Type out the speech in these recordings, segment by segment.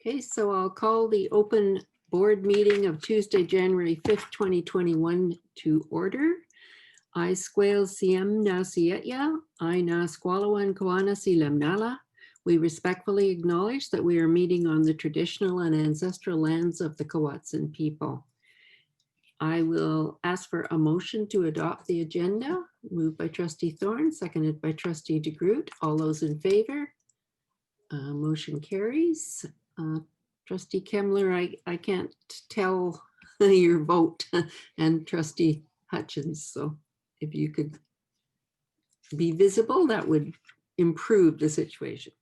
Okay, so I'll call the open board meeting of Tuesday, January 5th, 2021 to order. I squale siem na sietya, I na squalawan koana silam nala. We respectfully acknowledge that we are meeting on the traditional and ancestral lands of the Kawatsan people. I will ask for a motion to adopt the agenda. Moved by Trustee Thorne, seconded by Trustee DeGroot. All those in favor? Motion carries. Trustee Kemmler, I can't tell your vote, and Trustee Hutchins. So if you could be visible, that would improve the situation.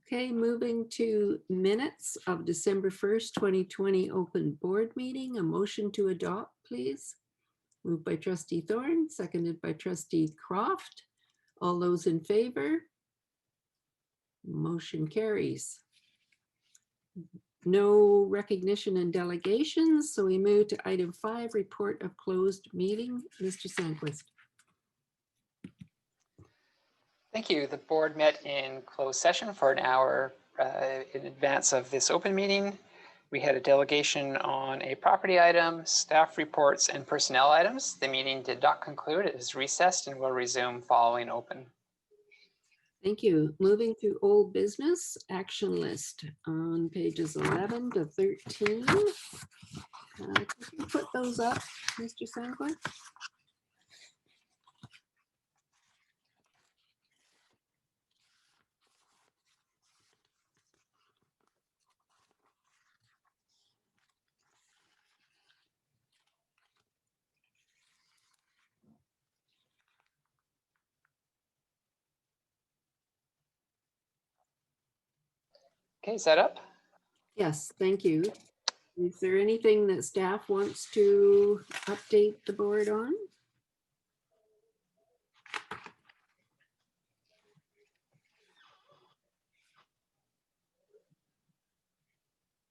Okay, moving to minutes of December 1st, 2020 open board meeting. A motion to adopt, please. Moved by Trustee Thorne, seconded by Trustee Croft. All those in favor? Motion carries. No recognition and delegations, so we move to item 5, report of closed meeting. Mr. Sandquist. Thank you. The board met in closed session for an hour in advance of this open meeting. We had a delegation on a property item, staff reports, and personnel items. The meeting did not conclude. It is recessed and will resume following open. Thank you. Moving to old business action list on pages 11 to 13. Can you put those up, Mr. Sandquist? Okay, is that up? Yes, thank you. Is there anything that staff wants to update the board on?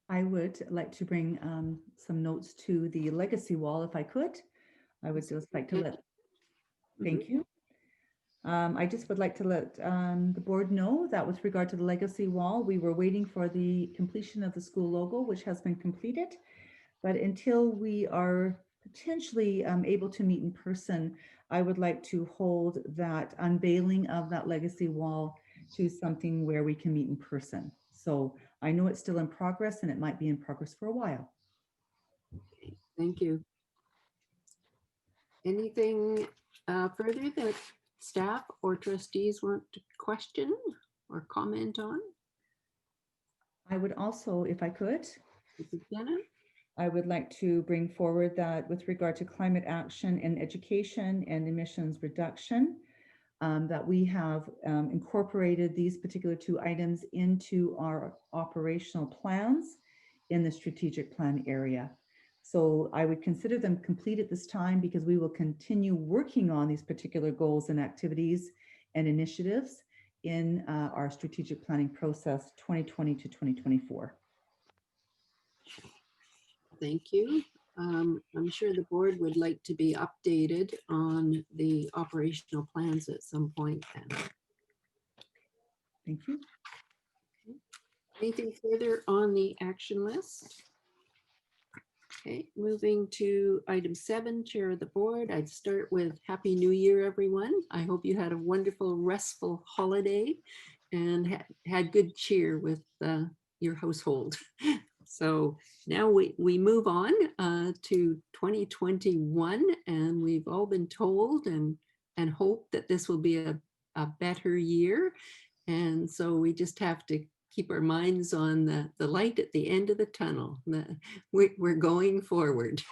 I would like to bring some notes to the legacy wall if I could. I would just like to thank you. I just would like to let the board know that with regard to the legacy wall, we were waiting for the completion of the school logo, which has been completed. But until we are potentially able to meet in person, I would like to hold that unveiling of that legacy wall to something where we can meet in person. So I know it's still in progress and it might be in progress for a while. Okay, thank you. Anything further that staff or trustees want to question or comment on? I would also, if I could, Jenna? I would like to bring forward that with regard to climate action in education and emissions reduction, that we have incorporated these particular 2 items into our operational plans in the strategic plan area. So I would consider them complete at this time because we will continue working on these particular goals and activities and initiatives in our strategic planning process 2020 to 2024. Thank you. I'm sure the board would like to be updated on the operational plans at some point then. Thank you. Okay. Anything further on the action list? Okay, moving to item 7, chair of the board. I'd start with Happy New Year, everyone. I hope you had a wonderful, restful holiday and had good cheer with your household. So now we move on to 2021, and we've all been told and hope that this will be a better year. And so we just have to keep our minds on the light at the end of the tunnel. We're going forward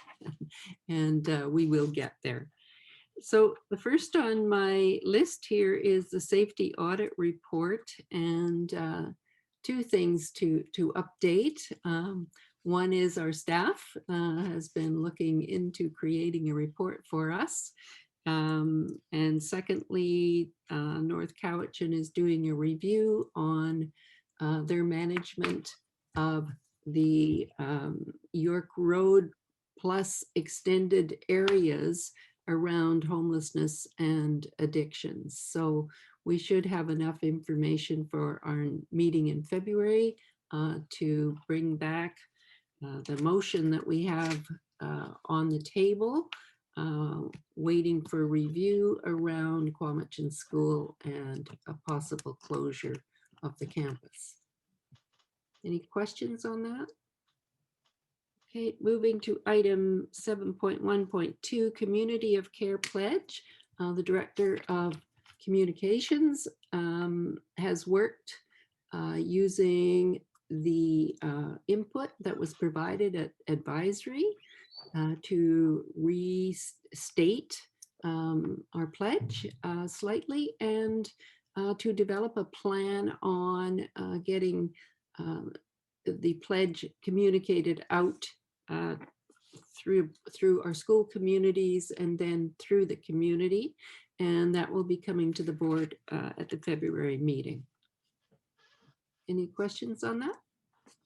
and we will get there. So the first on my list here is the safety audit report, and 2 things to update. One is our staff has been looking into creating a report for us. And secondly, North Cowichan is doing a review on their management of the York Road plus extended areas around homelessness and addictions. So we should have enough information for our meeting in February to bring back the motion that we have on the table, waiting for review around Quamitchin School and a possible closure of the campus. Any questions on that? Okay, moving to item 7.1.2, Community of Care Pledge. The Director of Communications has worked using the input that was provided at advisory to restate our pledge slightly and to develop a plan on getting the pledge communicated out through our school communities and then through the community. And that will be coming to the board at the February meeting. Any questions on that?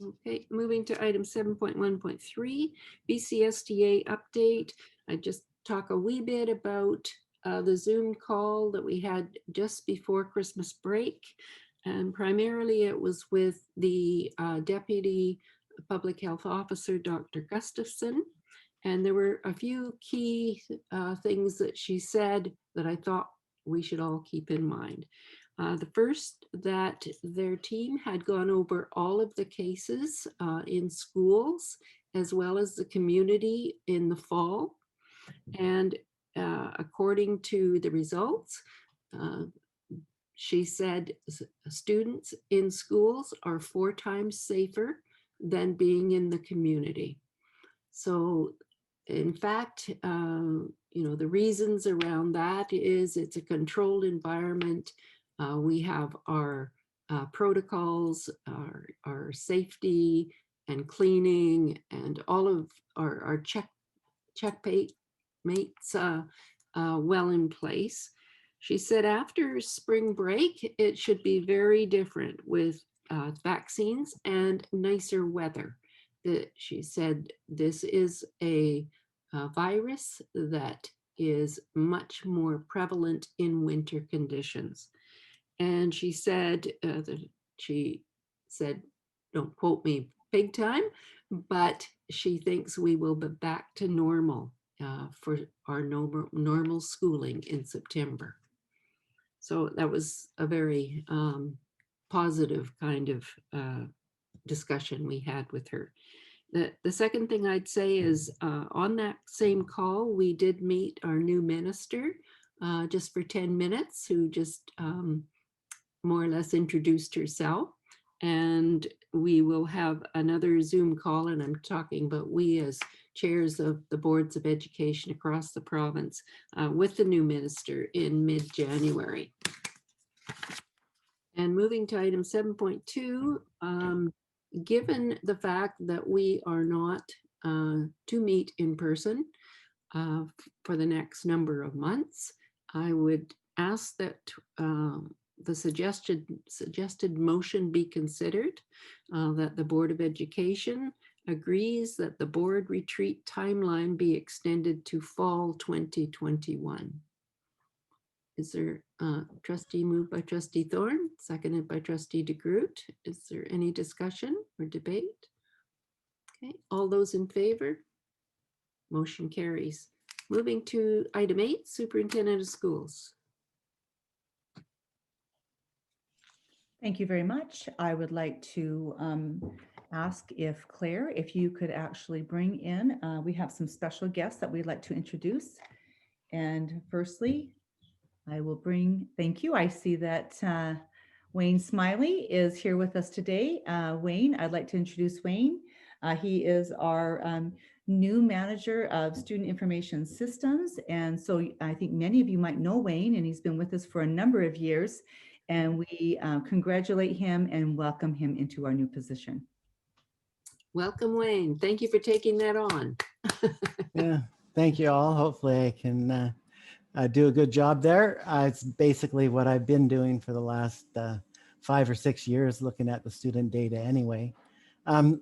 Okay, moving to item 7.1.3, BCSTA update. I just talk a wee bit about the Zoom call that we had just before Christmas break. And primarily it was with the Deputy Public Health Officer, Dr. Gustafson. And there were a few key things that she said that I thought we should all keep in mind. The first, that their team had gone over all of the cases in schools as well as the community in the fall. And according to the results, she said students in schools are 4 times safer than being in the community. So in fact, the reasons around that is it's a controlled environment. We have our protocols, our safety and cleaning, and all of our checkmates well in place. She said after spring break, it should be very different with vaccines and nicer weather. She said this is a virus that is much more prevalent in winter conditions. And she said, don't quote me big time, but she thinks we will be back to normal for our normal schooling in September. So that was a very positive kind of discussion we had with her. The second thing I'd say is on that same call, we did meet our new minister just for 10 minutes, who just more or less introduced herself. And we will have another Zoom call, and I'm talking about we as chairs of the boards of education across the province with the new minister in mid-January. And moving to item 7.2, given the fact that we are not to meet in person for the next number of months, I would ask that the suggested motion be considered, that the Board of Education agrees that the board retreat timeline be extended to fall 2021. Is there trustee moved by trustee Thorne, seconded by trustee DeGroot? Is there any discussion or debate? Okay, all those in favor? Motion carries. Moving to item 8, Superintendent of Schools. Thank you very much. I would like to ask if Claire, if you could actually bring in, we have some special guests that we'd like to introduce. And firstly, I will bring, thank you. I see that Wayne Smiley is here with us today. Wayne, I'd like to introduce Wayne. He is our new manager of student information systems. And so I think many of you might know Wayne, and he's been with us for a number of years. And we congratulate him and welcome him into our new position. Welcome, Wayne. Thank you for taking that on. Yeah, thank you all. Hopefully I can do a good job there. It's basically what I've been doing for the last 5 or 6 years, looking at the student data anyway.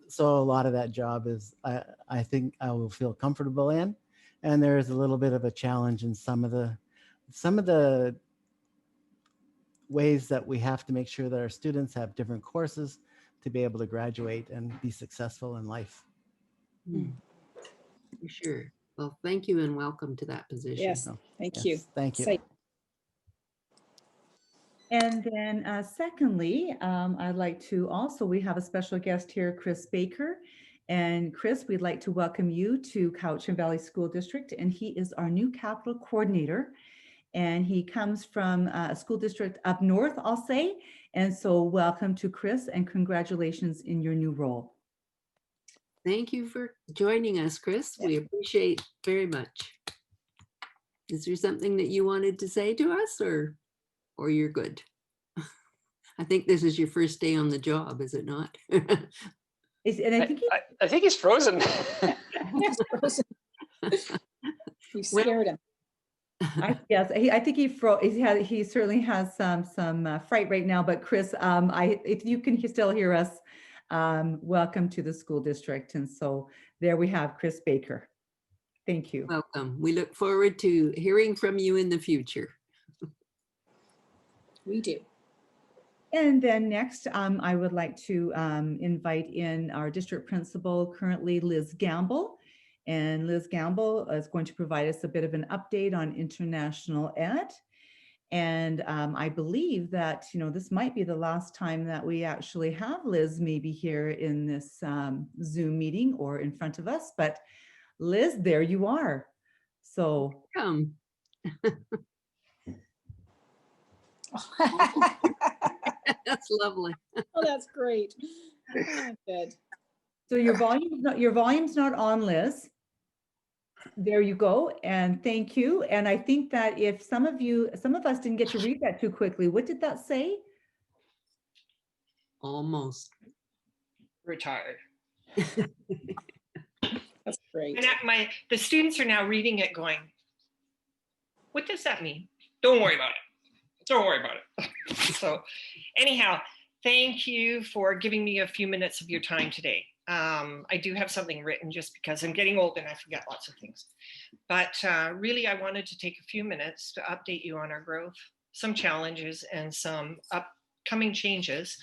So a lot of that job is, I think I will feel comfortable in. And there's a little bit of a challenge in some of the ways that we have to make sure that our students have different courses to be able to graduate and be successful in life. Hmm, for sure. Well, thank you and welcome to that position. Yes, So, thank you. yes, thank you. Exciting. And then secondly, I'd like to also, we have a special guest here, Chris Baker. And Chris, we'd like to welcome you to Cowichan Valley School District, and he is our new capital coordinator. And he comes from a school district up north, I'll say. And so welcome to Chris and congratulations in your new role. Thank you for joining us, Chris. We appreciate very much. Is there something that you wanted to say to us, or you're good? I think this is your first day on the job, is it not? And I think I think he's frozen. Yes, frozen. You scared him. yes, I think he certainly has some fright right now. But Chris, if you can still hear us, welcome to the school district. And so there we have Chris Baker. Thank you. Welcome. We look forward to hearing from you in the future. We do. And then next, I would like to invite in our district principal, currently Liz Gamble. And Liz Gamble is going to provide us a bit of an update on international ed. And I believe that, this might be the last time that we actually have Liz maybe here in this Zoom meeting or in front of us. But Liz, there you are. So Come. That's lovely. Oh, that's great. Oh, good. So your volume's not on, Liz. There you go, and thank you. And I think that if some of us didn't get to read that too quickly, what did that say? Almost. Retired. That's great. And the students are now reading it going, what does that mean? Don't worry about it. Don't worry about it. So anyhow, thank you for giving me a few minutes of your time today. I do have something written just because I'm getting old and I forget lots of things. But really, I wanted to take a few minutes to update you on our growth, some challenges, and some upcoming changes.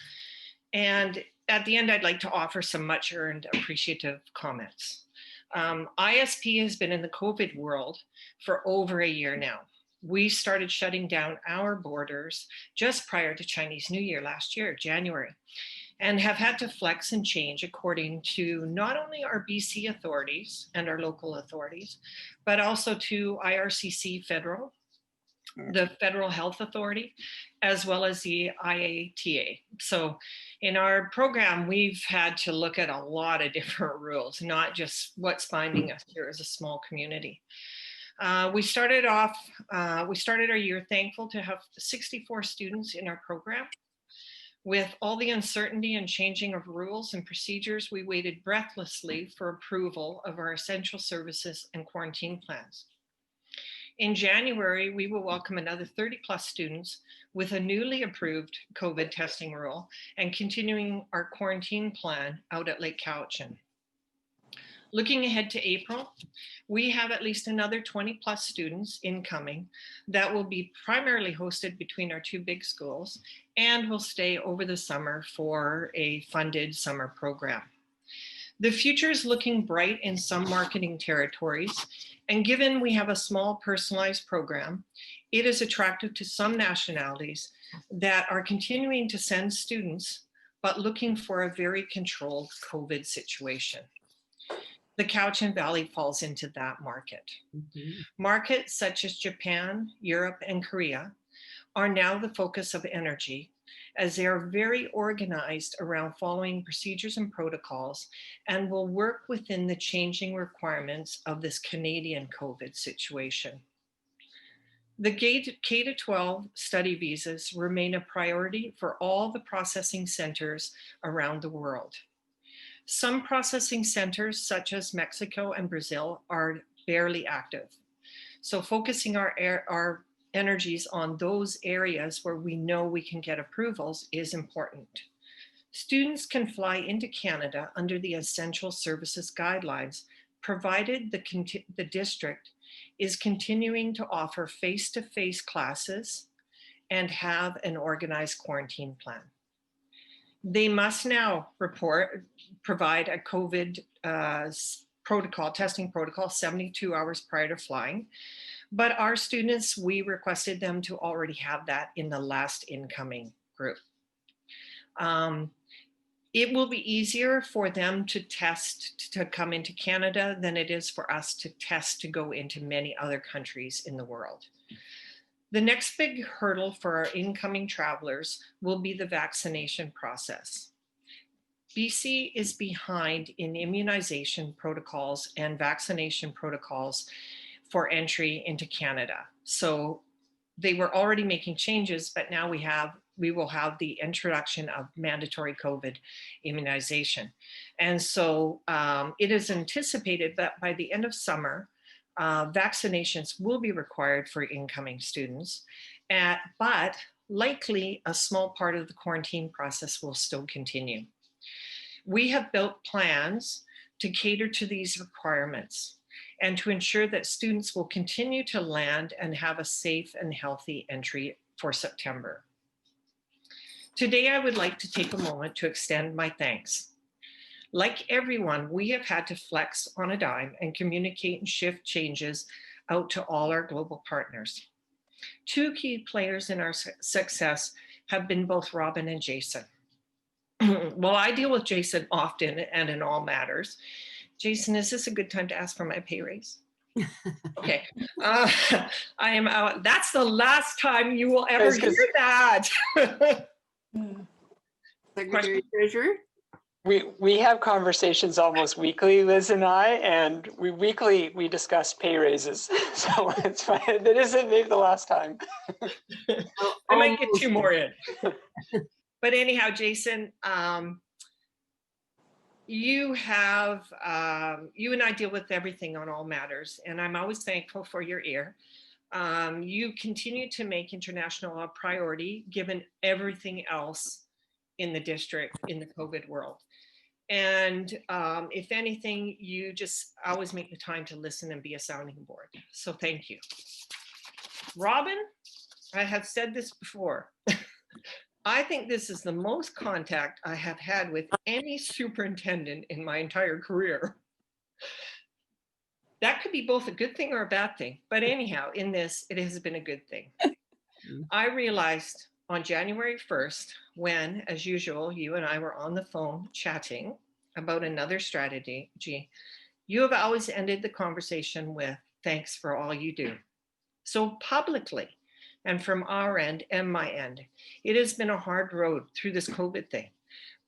And at the end, I'd like to offer some much earned appreciative comments. ISP has been in the COVID world for over a year now. We started shutting down our borders just prior to Chinese New Year last year, January, and have had to flex and change according to not only our BC authorities and our local authorities, but also to IRCC Federal, the Federal Health Authority, as well as the IATA. So in our program, we've had to look at a lot of different rules, not just what's binding us here as a small community. We started our year thankful to have 64 students in our program. With all the uncertainty and changing of rules and procedures, we waited breathlessly for approval of our essential services and quarantine plans. In January, we will welcome another 30 plus students with a newly approved COVID testing rule and continuing our quarantine plan out at Lake Cowichan. Looking ahead to April, we have at least another 20 plus students incoming that will be primarily hosted between our two big schools and will stay over the summer for a funded summer program. The future is looking bright in some marketing territories, and given we have a small personalized program, it is attractive to some nationalities that are continuing to send students, but looking for a very controlled COVID situation. The Cowichan Valley falls into that market. Markets such as Japan, Europe, and Korea are now the focus of energy, as they are very organized around following procedures and protocols and will work within the changing requirements of this Canadian COVID situation. The K-12 study visas remain a priority for all the processing centers around the world. Some processing centers, such as Mexico and Brazil, are barely active. So focusing our energies on those areas where we know we can get approvals is important. Students can fly into Canada under the Essential Services Guidelines, provided the district is continuing to offer face-to-face classes and have an organized quarantine plan. They must now provide a COVID testing protocol 72 hours prior to flying. But our students, we requested them to already have that in the last incoming group. It will be easier for them to test to come into Canada than it is for us to test to go into many other countries in the world. The next big hurdle for our incoming travelers will be the vaccination process. BC is behind in immunization protocols and vaccination protocols for entry into Canada. So they were already making changes, but now we will have the introduction of mandatory COVID immunization. And so it is anticipated that by the end of summer, vaccinations will be required for incoming students, but likely a small part of the quarantine process will still continue. We have built plans to cater to these requirements and to ensure that students will continue to land and have a safe and healthy entry for September. Today, I would like to take a moment to extend my thanks. Like everyone, we have had to flex on a dime and communicate and shift changes out to all our global partners. Two key players in our success have been both Robin and Jason. Well, I deal with Jason often and in all matters. Jason, is this a good time to ask for my pay raise? Okay. I am out. That's the last time you will ever hear that. Secretary Treasurer? We have conversations almost weekly, Liz and I, we discuss pay raises. So it's fine. That isn't maybe the last time. I might get two more in. But anyhow, Jason, you and I deal with everything on all matters, and I'm always thankful for your ear. You continue to make international a priority given everything else in the district in the COVID world. And if anything, you just always make the time to listen and be a sounding board. So thank you. Robin, I have said this before. I think this is the most contact I have had with any superintendent in my entire career. That could be both a good thing or a bad thing. But anyhow, in this, it has been a good thing. I realized on January 1st, when, as usual, you and I were on the phone chatting about another strategy, you have always ended the conversation with thanks for all you do. So publicly, and from our end and my end, it has been a hard road through this COVID thing,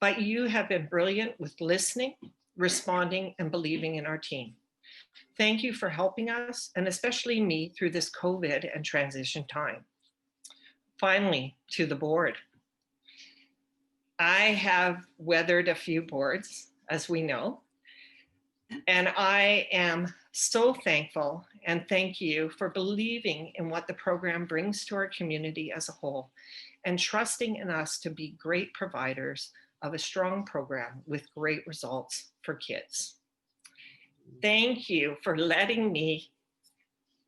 but you have been brilliant with listening, responding, and believing in our team. Thank you for helping us, and especially me, through this COVID and transition time. Finally, to the board. I have weathered a few boards, as we know, and I am so thankful and thank you for believing in what the program brings to our community as a whole and trusting in us to be great providers of a strong program with great results for kids. Thank you for letting me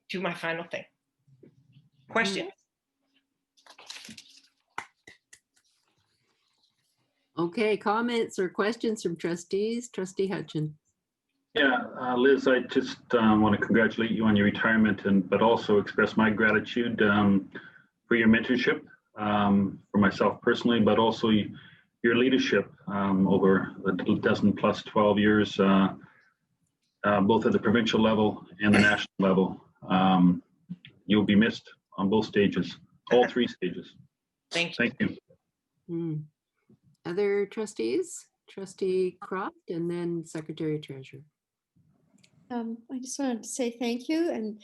do my final thing. Questions? Okay, comments or questions from trustees? Trustee Hutchin. Yeah, Liz, I just want to congratulate you on your retirement, but also express my gratitude for your mentorship for myself personally, but also your leadership over a dozen plus 12 years, both at the provincial level and the national level. You'll be missed on both stages, all three stages. Thank you. Thank you. Other trustees? Trustee Croft and then Secretary Treasurer. I just wanted to say thank you. And,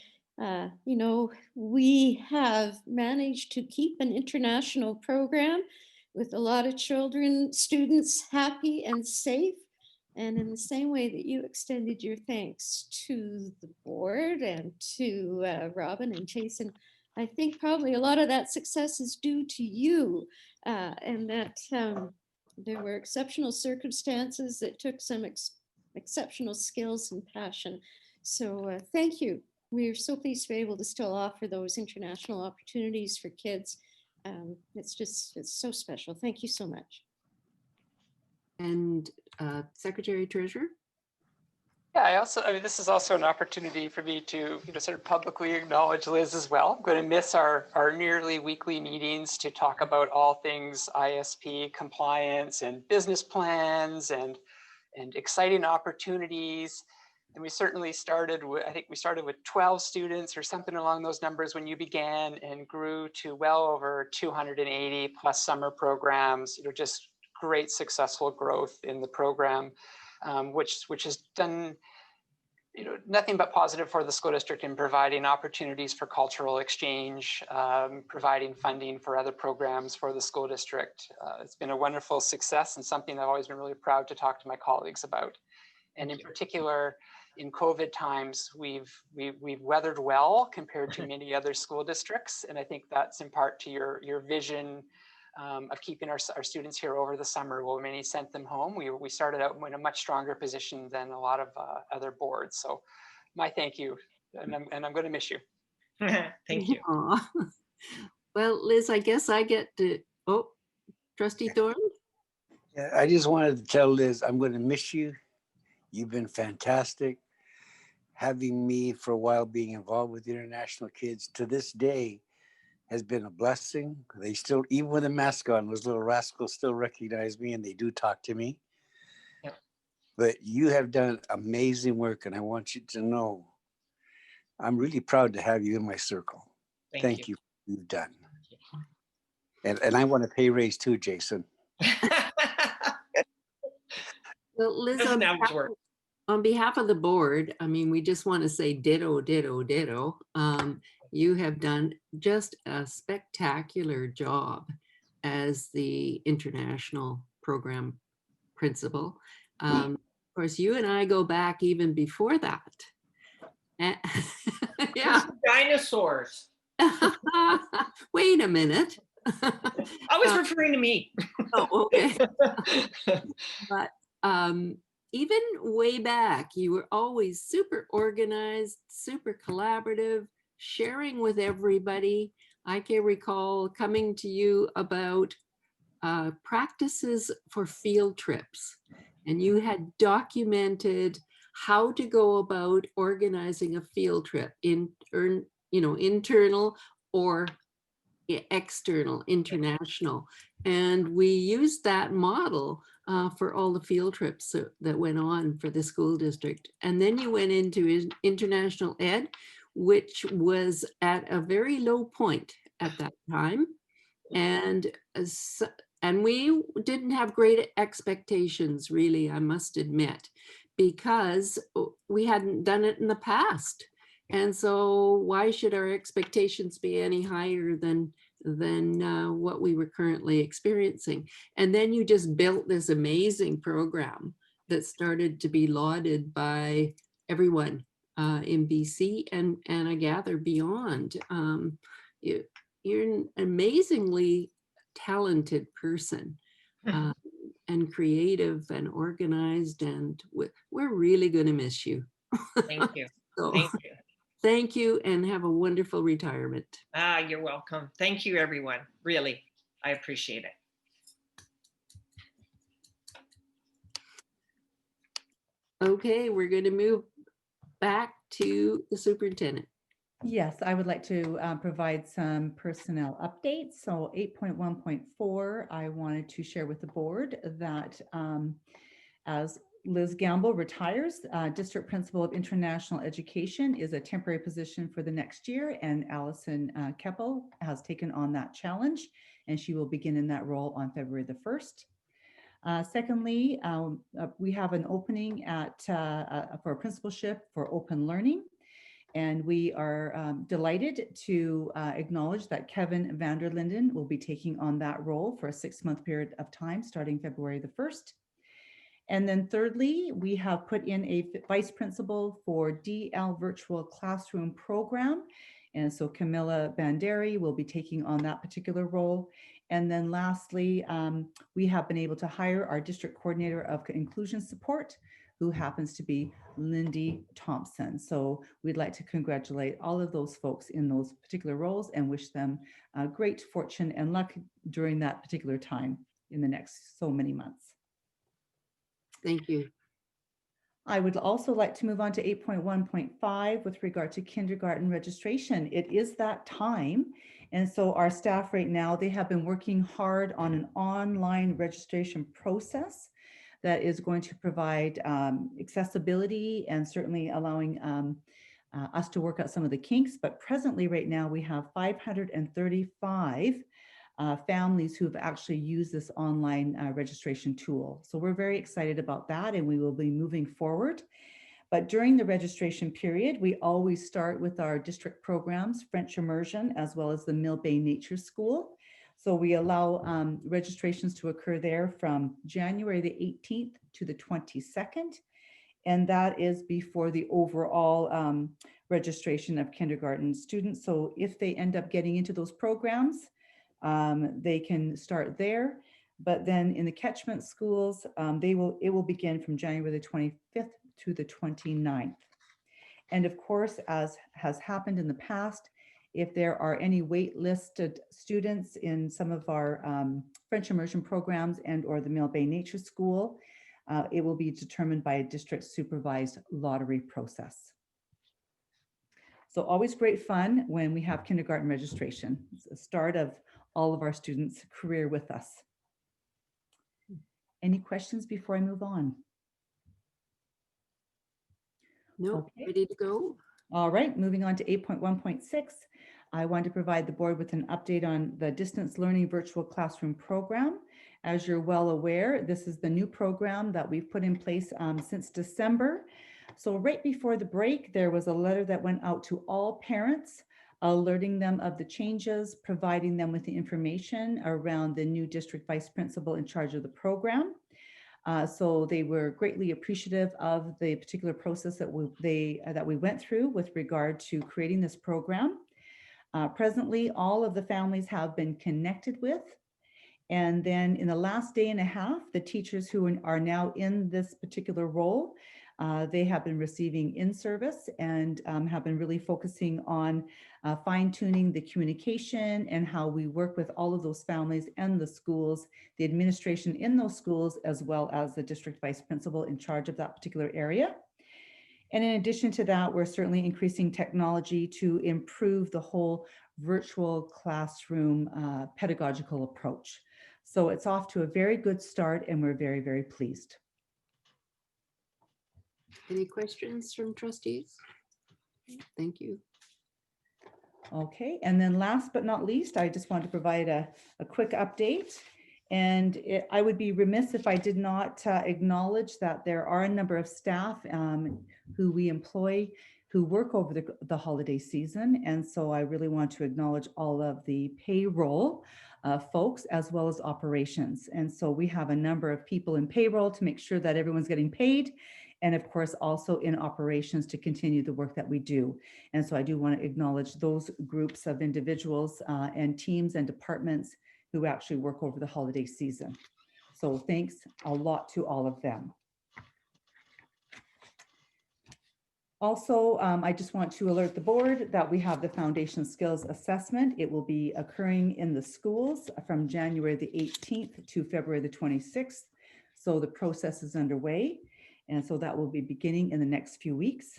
you know, we have managed to keep an international program with a lot of children, students happy and safe. And in the same way that you extended your thanks to the board and to Robin and Jason, I think probably a lot of that success is due to you and that there were exceptional circumstances that took some exceptional skills and passion. So thank you. We are so pleased to be able to still offer those international opportunities for kids. It's so special. Thank you so much. And Secretary Treasurer? Yeah, I mean, this is also an opportunity for me to, sort of publicly acknowledge Liz as well. I'm going to miss our nearly weekly meetings to talk about all things ISP compliance and business plans and exciting opportunities. And we certainly started with, I think we started with 12 students or something along those numbers when you began, and grew to well over 280 plus summer programs, just great successful growth in the program. Which has done nothing but positive for the school district in providing opportunities for cultural exchange, providing funding for other programs for the school district. It's been a wonderful success and something I've always been really proud to talk to my colleagues about. And in particular, in COVID times, we've weathered well compared to many other school districts, and I think that's in part to your vision of keeping our students here over the summer. Well, many sent them home. We started out in a much stronger position than a lot of other boards. So my thank you, and I'm going to miss you. Thank you. Aw. Well, Liz, I guess I get to, oh, Trustee Thorne? Yeah, I just wanted to tell Liz, I'm going to miss you. You've been fantastic. Having me for a while being involved with International Kids to this day has been a blessing. They still, even with a mask on, those little rascals still recognize me and they do talk to me. Yep. But you have done amazing work, and I want you to know I'm really proud to have you in my circle. Thank you for what you've done. And I want a pay raise too, Jason. Well, Liz, Doesn't always work. on behalf of the board, I mean, we just want to say ditto, ditto, ditto. You have done just a spectacular job as the international program principal. Of course, you and I go back even before that. Yeah. Dinosaurs. Wait a minute. I was referring to me. Oh, okay. But even way back, you were always super organized, super collaborative, sharing with everybody. I can recall coming to you about practices for field trips, and you had documented how to go about organizing a field trip, internal or external, international. And we used that model for all the field trips that went on for the school district. And then you went into international ed, which was at a very low point at that time. And we didn't have great expectations, really, I must admit, because we hadn't done it in the past. And so why should our expectations be any higher than what we were currently experiencing? And then you just built this amazing program that started to be lauded by everyone in BC and I gather beyond. You're an amazingly talented person and creative and organized, and we're really going to miss you. Thank you. So, Thank you. thank you and have a wonderful retirement. You're welcome. Thank you, everyone. Really, I appreciate it. Okay, we're going to move back to the superintendent. Yes, I would like to provide some personnel updates. So 8.1.4, I wanted to share with the board that as Liz Gamble retires, District Principal of International Education is a temporary position for the next year, and Allison Keppel has taken on that challenge, and she will begin in that role on February the 1st. Secondly, we have an opening for a principalship for open learning. And we are delighted to acknowledge that Kevin Vanderlinden will be taking on that role for a 6-month period of time starting February the 1st. And then thirdly, we have put in a vice principal for DL Virtual Classroom Program. And so Camilla Banderi will be taking on that particular role. And then lastly, we have been able to hire our district coordinator of inclusion support, who happens to be Lindy Thompson. So we'd like to congratulate all of those folks in those particular roles and wish them great fortune and luck during that particular time in the next so many months. Thank you. I would also like to move on to 8.1.5 with regard to kindergarten registration. It is that time. And so our staff right now, they have been working hard on an online registration process that is going to provide accessibility and certainly allowing us to work out some of the kinks. But presently right now we have 535 families who've actually used this online registration tool. So we're very excited about that, and we will be moving forward. But during the registration period, we always start with our district programs, French Immersion, as well as the Mill Bay Nature School. So we allow registrations to occur there from January the 18th to the 22nd. And that is before the overall registration of kindergarten students. So if they end up getting into those programs, they can start there. But then in the catchment schools, it will begin from January the 25th to the 29th. And of course, as has happened in the past, if there are any wait-listed students in some of our French immersion programs and or the Mill Bay Nature School, it will be determined by a district supervised lottery process. So always great fun when we have kindergarten registration. It's the start of all of our students' career with us. Any questions before I move on? No, Okay. ready to go? All right, moving on to 8.1.6. I want to provide the board with an update on the distance learning virtual classroom program. As you're well aware, this is the new program that we've put in place since December. So right before the break, there was a letter that went out to all parents, alerting them of the changes, providing them with the information around the new district vice principal in charge of the program. So they were greatly appreciative of the particular process that we went through with regard to creating this program. Presently, all of the families have been connected with. And then in the last day and a half, the teachers who are now in this particular role, they have been receiving in-service and have been really focusing on fine-tuning the communication and how we work with all of those families and the schools, the administration in those schools, as well as the district vice principal in charge of that particular area. And in addition to that, we're certainly increasing technology to improve the whole virtual classroom pedagogical approach. So it's off to a very good start, and we're very, very pleased. Any questions from trustees? Thank you. Okay, and then last but not least, I just want to provide a quick update. And I would be remiss if I did not acknowledge that there are a number of staff who we employ who work over the holiday season. And so I really want to acknowledge all of the payroll folks as well as operations. And so we have a number of people in payroll to make sure that everyone's getting paid. And of course, also in operations to continue the work that we do. And so I do want to acknowledge those groups of individuals and teams and departments who actually work over the holiday season. So thanks a lot to all of them. Also, I just want to alert the board that we have the foundation skills assessment. It will be occurring in the schools from January the 18th to February the 26th. So the process is underway. And so that will be beginning in the next few weeks.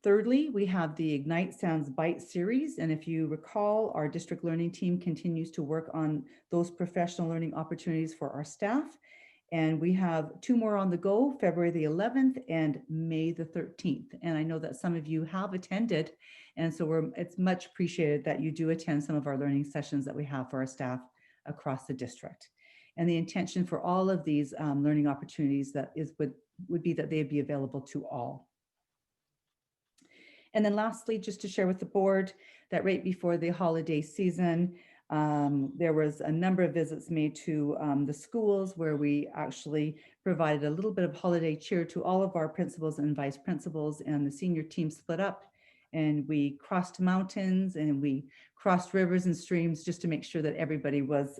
Thirdly, we have the Ignite Sounds Bite series. And if you recall, our district learning team continues to work on those professional learning opportunities for our staff. And we have 2 more on the go, February the 11th and May the 13th. And I know that some of you have attended. And so it's much appreciated that you do attend some of our learning sessions that we have for our staff across the district. And the intention for all of these learning opportunities would be that they'd be available to all. And then lastly, just to share with the board that right before the holiday season, there was a number of visits made to the schools where we actually provided a little bit of holiday cheer to all of our principals and vice principals, and the senior team split up and we crossed mountains and we crossed rivers and streams just to make sure that everybody was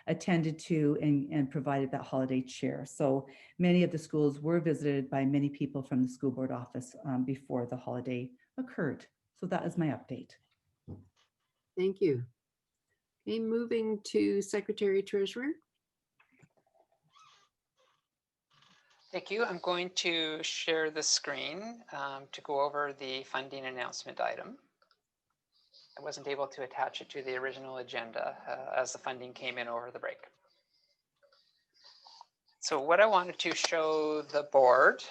attended to and provided that holiday cheer. So many of the schools were visited by many people from the school board office before the holiday occurred. So that is my update. Thank you. Okay, moving to Secretary Treasurer. Thank you. I'm going to share the screen to go over the funding announcement item. I wasn't able to attach it to the original agenda as the funding came in over the break. So what I wanted to show the board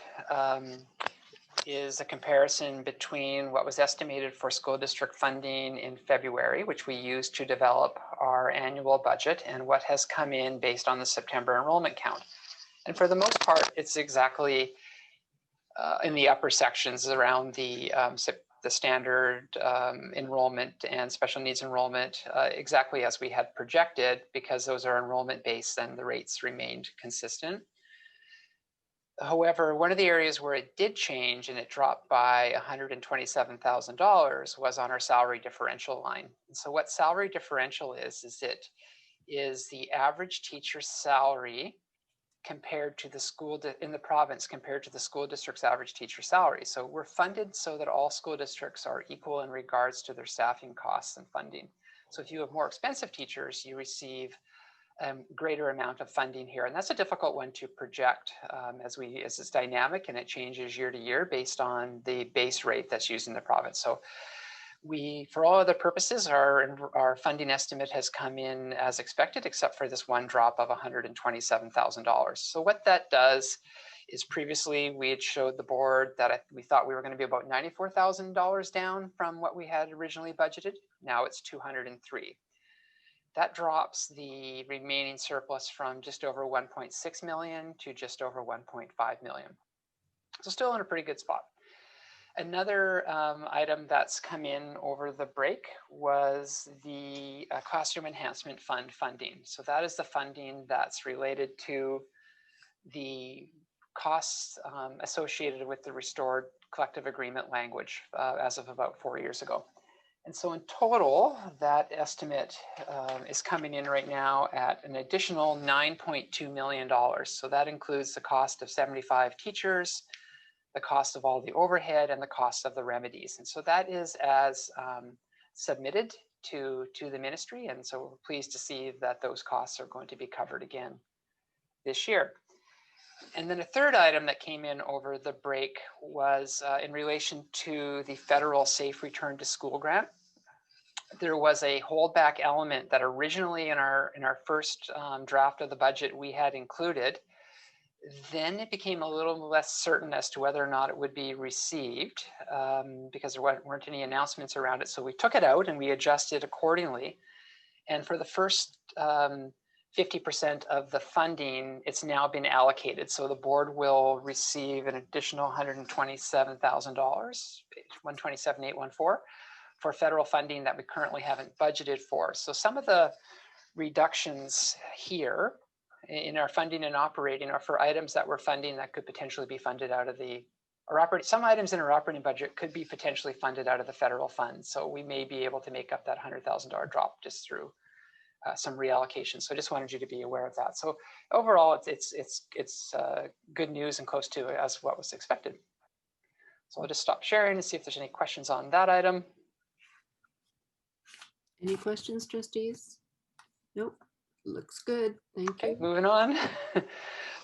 is a comparison between what was estimated for school district funding in February, which we used to develop our annual budget, and what has come in based on the September enrollment count. And for the most part, it's exactly in the upper sections around the standard enrollment and special needs enrollment, exactly as we had projected, because those are enrollment based and the rates remained consistent. However, one of the areas where it did change and it dropped by $127,000 was on our salary differential line. And so what salary differential is it is the average teacher's salary compared to the school in the province compared to the school district's average teacher salary. So we're funded so that all school districts are equal in regards to their staffing costs and funding. So if you have more expensive teachers, you receive a greater amount of funding here. And that's a difficult one to project as it's dynamic and it changes year to year based on the base rate that's used in the province. So for all other purposes, our funding estimate has come in as expected, except for this one drop of $127,000. So what that does is previously we had showed the board that we thought we were going to be about $94,000 down from what we had originally budgeted. Now it's 203. That drops the remaining surplus from just over 1.6 million to just over 1.5 million. So still in a pretty good spot. Another item that's come in over the break was the Classroom Enhancement Fund funding. So that is the funding that's related to the costs associated with the restored collective agreement language as of about 4 years ago. And so in total, that estimate is coming in right now at an additional $9.2 million. So that includes the cost of 75 teachers, the cost of all the overhead, and the cost of the remedies. And so that is as submitted to the ministry. And so we're pleased to see that those costs are going to be covered again this year. And then a third item that came in over the break was in relation to the federal Safe Return to School grant. There was a holdback element that originally in our first draft of the budget we had included. Then it became a little less certain as to whether or not it would be received because there weren't any announcements around it. So we took it out and we adjusted accordingly. And for the first 50% of the funding, it's now been allocated. So the board will receive an additional $127,000, $127,814, for federal funding that we currently haven't budgeted for. So some of the reductions here in our funding and operating are for items that we're funding that could potentially be funded out of some items in our operating budget could be potentially funded out of the federal funds. So we may be able to make up that $100,000 drop just through some reallocation. So I just wanted you to be aware of that. So overall, it's good news and close to as what was expected. So I'll just stop sharing and see if there's any questions on that item. Any questions, trustees? Nope. Looks good. Thank Okay, you. moving on.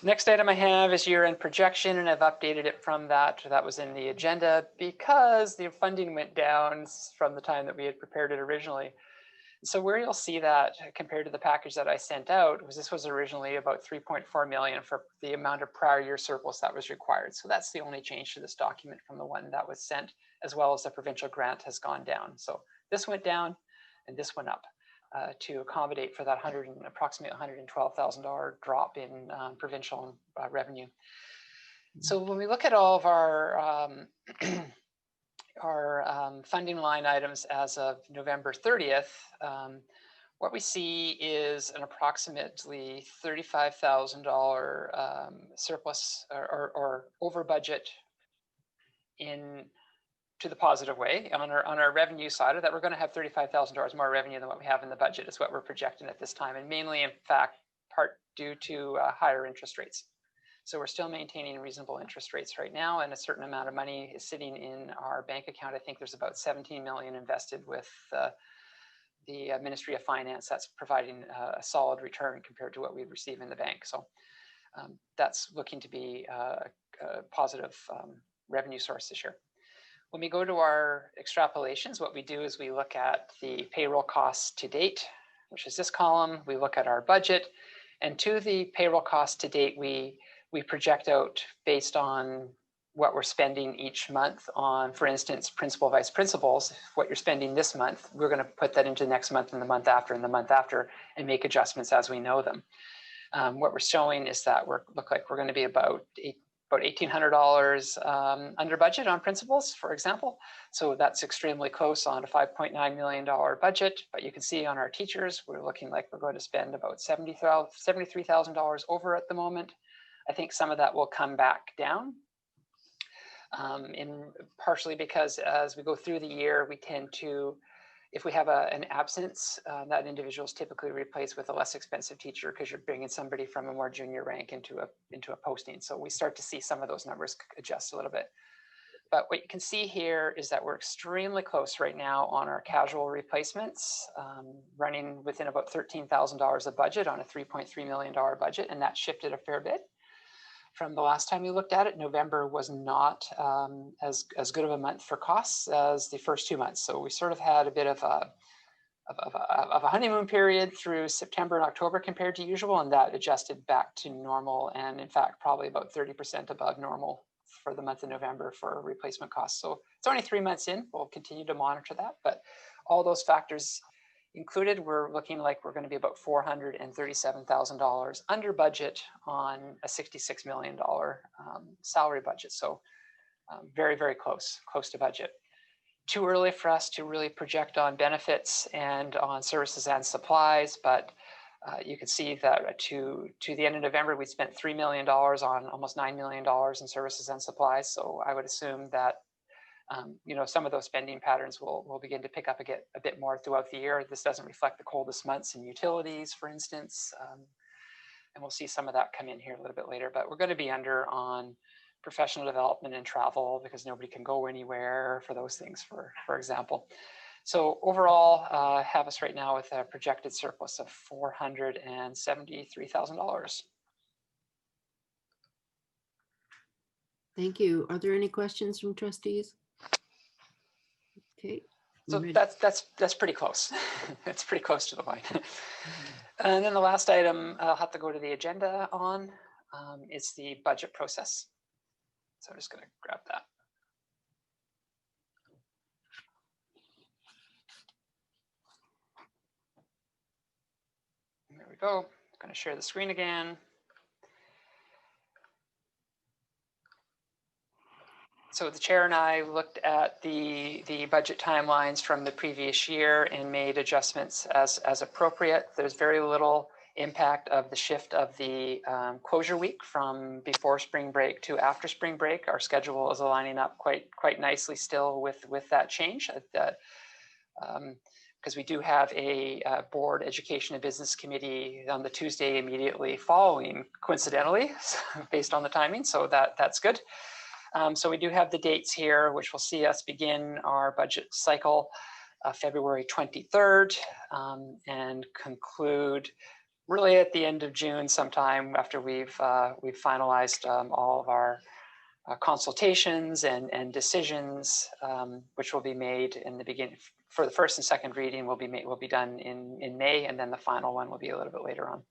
Next item I have is year-end projection, and I've updated it from that was in the agenda because the funding went down from the time that we had prepared it originally. So where you'll see that compared to the package that I sent out was this was originally about 3.4 million for the amount of prior year surplus that was required. So that's the only change to this document from the one that was sent, as well as the provincial grant has gone down. So this went down and this went up to accommodate for that approximately $112,000 drop in provincial revenue. So when we look at all of our funding line items as of November 30th, what we see is an approximately $35,000 surplus or over budget to the positive way on our revenue side, of that we're going to have $35,000 more revenue than what we have in the budget is what we're projecting at this time, and mainly in fact part due to higher interest rates. So we're still maintaining reasonable interest rates right now, and a certain amount of money is sitting in our bank account. I think there's about 17 million invested with the Ministry of Finance. That's providing a solid return compared to what we receive in the bank. So that's looking to be a positive revenue source this year. When we go to our extrapolations, what we do is we look at the payroll costs to date, which is this column. We look at our budget, and to the payroll costs to date, we project out based on what we're spending each month on, for instance, principal, vice principals. What you're spending this month, we're going to put that into next month and the month after and the month after, and make adjustments as we know them. What we're showing is that look like we're going to be about $1,800 under budget on principals, for example. So that's extremely close on a $5.9 million budget. But you can see on our teachers, we're looking like we're going to spend about $73,000 over at the moment. I think some of that will come back down, partially because as we go through the year, we tend to, if we have an absence, that individual is typically replaced with a less expensive teacher because you're bringing somebody from a more junior rank into a posting. So we start to see some of those numbers adjust a little bit. But what you can see here is that we're extremely close right now on our casual replacements, running within about $13,000 of budget on a $3.3 million budget, and that shifted a fair bit. From the last time we looked at it, November was not as good of a month for costs as the first 2 months. So we sort of had a bit of a honeymoon period through September and October compared to usual, and that adjusted back to normal, and in fact, probably about 30% above normal for the month of November for replacement costs. So it's only 3 months in. We'll continue to monitor that, but all those factors included, we're looking like we're going to be about $437,000 under budget on a $66 million salary budget. So very, very close to budget. Too early for us to really project on benefits and on services and supplies, but you can see that to the end of November, we spent $3 million on almost $9 million in services and supplies. So I would assume that some of those spending patterns will begin to pick up a bit more throughout the year. This doesn't reflect the coldest months in utilities, for instance, and we'll see some of that come in here a little bit later. But we're going to be under on professional development and travel because nobody can go anywhere for those things, for example. So overall, have us right now with a projected surplus of $473,000. Thank you. Are there any questions from trustees? Okay. So that's pretty close. It's pretty close to the line. And then the last item I'll have to go to the agenda on is the budget process. So I'm just going to grab that. There we go. I'm going to share the screen again. So the chair and I looked at the budget timelines from the previous year and made adjustments as appropriate. There's very little impact of the shift of the closure week from before spring break to after spring break. Our schedule is aligning up quite nicely still with that change. Because we do have a board education and business committee on the Tuesday immediately following, coincidentally, based on the timing. So that's good. So we do have the dates here, which will see us begin our budget cycle February 23rd and conclude really at the end of June sometime after we've finalized all of our consultations and decisions, which will be made in the beginning. For the first and second reading will be done in May, and then the final one will be a little bit later on.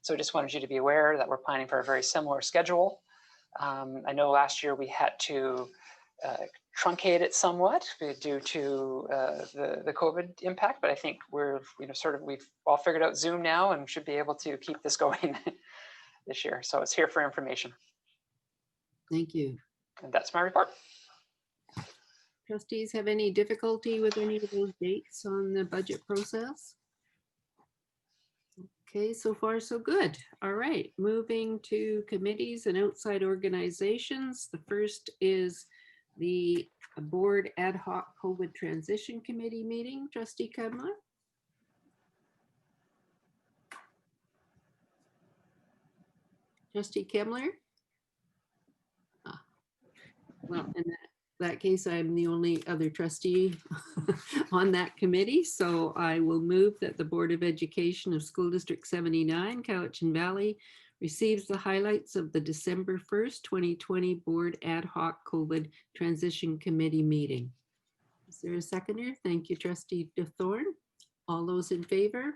So just wanted you to be aware that we're planning for a very similar schedule. I know last year we had to truncate it somewhat due to the COVID impact, but I think we've all figured out Zoom now and should be able to keep this going this year. So it's here for information. Thank you. And that's my report. Trustees have any difficulty with any of those dates on the budget process? Okay, so far so good. All right, moving to committees and outside organizations. The first is the Board Ad Hoc COVID Transition Committee meeting. Trustee Kemler. Trustee Kemler? Well, in that case, I'm the only other trustee on that committee. So I will move that the Board of Education of School District 79, Cowichan Valley, receives the highlights of the December 1st, 2020 Board Ad Hoc COVID Transition Committee meeting. Is there a seconder? Thank you, Trustee DeThorne. All those in favor?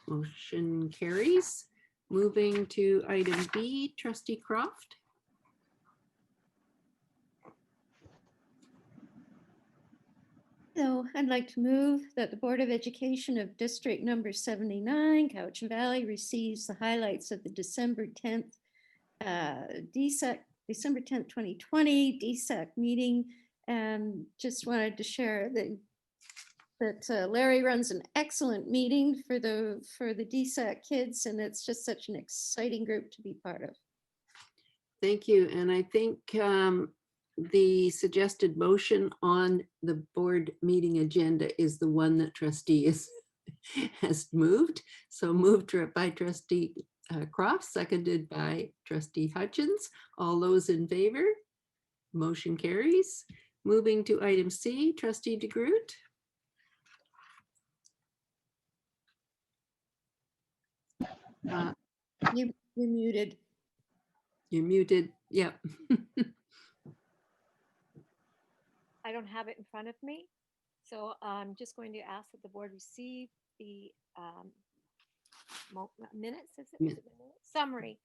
Motion carries. Moving to item B, Trustee Croft. So I'd like to move that the Board of Education of District Number 79, Cowichan Valley, receives the highlights of the December 10th DSEC, December 10th, 2020 DSEC meeting. And just wanted to share that Larry runs an excellent meeting for the DSEC kids, and it's just such an exciting group to be part of. Thank you. And I think the suggested motion on the board meeting agenda is the one that trustee has moved. So moved by Trustee Croft, seconded by Trustee Hutchins. All those in favor? Motion carries. Moving to item C, Trustee DeGroot. You're muted. You're muted. Yep. I don't have it in front of me. So I'm just going to ask that the board receive the minutes, is it? Min- Summary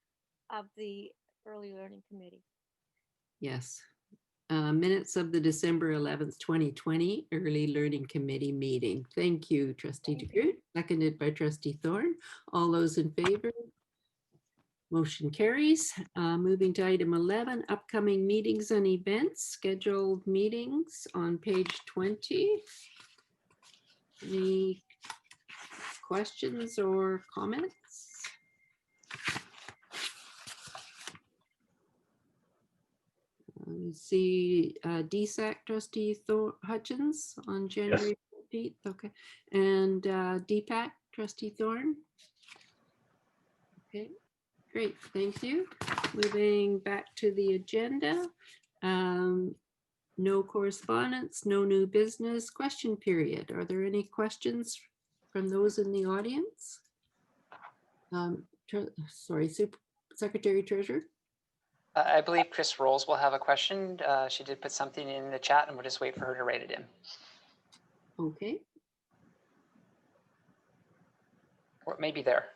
of the early learning committee. Yes. Minutes of the December 11th, 2020 Early Learning Committee meeting. Thank you, Trustee DeGroot, seconded by Trustee Thorne. All those in favor? Motion carries. Moving to item 11, upcoming meetings and events, scheduled meetings on page 20. Any questions or comments? See DSAC Trustee Hutchins on January 15th. Okay. And DPAC Trustee Thorne. Okay. Great, thank you. Moving back to the agenda. No correspondence, no new business. Question period. Are there any questions from those in the audience? Sorry, Secretary Treasurer. I believe Chris Rolls will have a question. She did put something in the chat and we'll just wait for her to write it in. Okay. Or it may be there.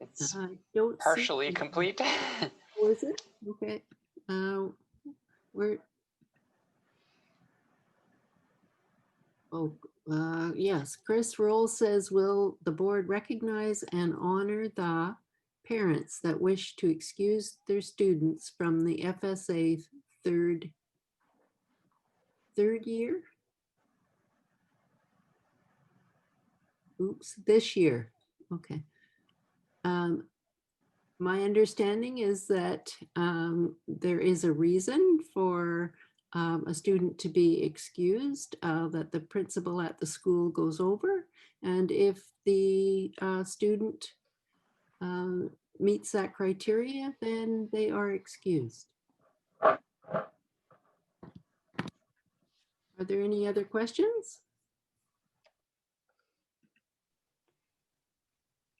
It's don't partially see complete. Was it? Okay. Where? Oh, yes. Chris Roll says, will the board recognize and honor the parents that wish to excuse their students from the FSA third year? Oops, this year. Okay. My understanding is that there is a reason for a student to be excused that the principal at the school goes over. And if the student meets that criteria, then they are excused. Are there any other questions?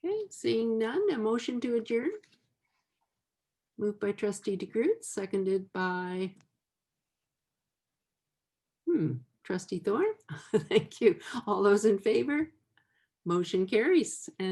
Okay, seeing none, a motion to adjourn. Moved by Trustee DeGroot, seconded by Trustee Thorne. Thank you. All those in favor? Motion carries. And